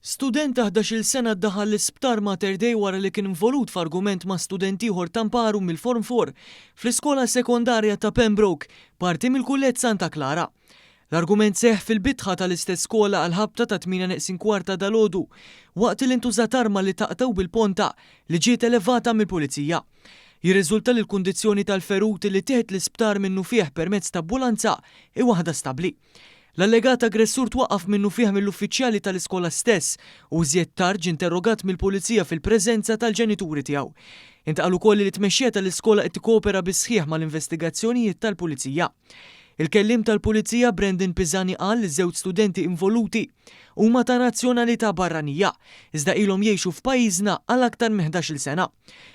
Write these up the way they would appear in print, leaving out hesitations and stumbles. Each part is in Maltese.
Student ta' 11-il sena ddaħal l-isptar Mater Dei wara li kien involut f'argument ma' student ieħor tamparu mill-Form 4 fl-iskola sekondarja ta' Pembroke, parti mill-Kulleġġ Santa Clara. L-argument seħħ fil-bitħa tal-istess skola għal ħabta ta' 8:15 dalgħodu waqt li ntużat arma li taqtaw bil-ponta li ġiet elevata mill-pulizija. Jirriżulta li l-kundizzjoni tal-feruti li tieħed l-isptar minnu fih permezz ta' ambulanza hi waħda stabbli. L-allegat aggressur twaqqaf minnu fih mill-uffiċjali tal-iskola stess u żjed tard interrogat mill-pulizija fil-preżenza tal-ġenituri tiegħu. Intqal ukoll li t-tmexxija tal-iskola qed tikkopera bis-sħiħ mal-investigazzjonijiet tal-pulizija. Il-kellim tal-pulizija Brendan Pizzani qal li żewġ studenti involuti huma ta' nazzjonalità barranija, iżda ilhom jgħixu f'pajjiżna għal aktar minn 11-il sena.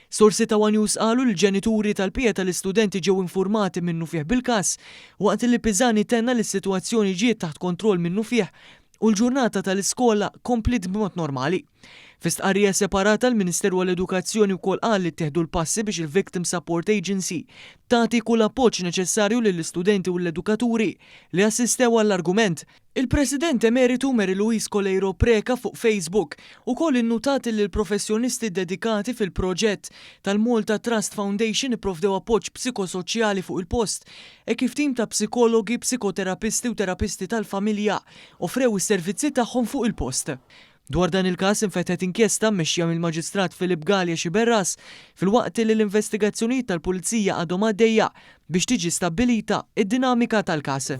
Sorsi ta' One News qalu l-ġenituri tal-pija tal-istudenti ġew informati minnu fih bil-każ waqt li Pizzani tenna li s-sitwazzjoni ġiet taħt kontroll minnu fih u l-ġurnata tal-iskola komplit b'mod normali. F'istqarrija separata l-Ministeru għall-Edukazzjoni wkoll qal li ttieħdu l-passi biex il-Victim Support Agency tagħti kull appoġġ neċessarju lill-istudenti u l-edukaturi li assistew għall-argument. Il-President Emeritu Mary Louise Colleiro Preca fuq Facebook ukoll innutat li l-professjonisti dedikati fil-proġett tal-Malta Trust Foundation ipprovdew appoġġ psikosoċjali fuq il-post e kif tim ta' psikologi, psikoterapisti u terapisti tal-familja offrew is-servizzi tagħhom fuq il-post. Dwar dan il-każ infetħet inkjesta mmexxija mill-Maġistrat Filip Gallia Xiberras filwaqt li l-investigazzjonijiet tal-Pulizija għadhom għaddejja biex tiġi stabbilita id-dinamika tal-każ.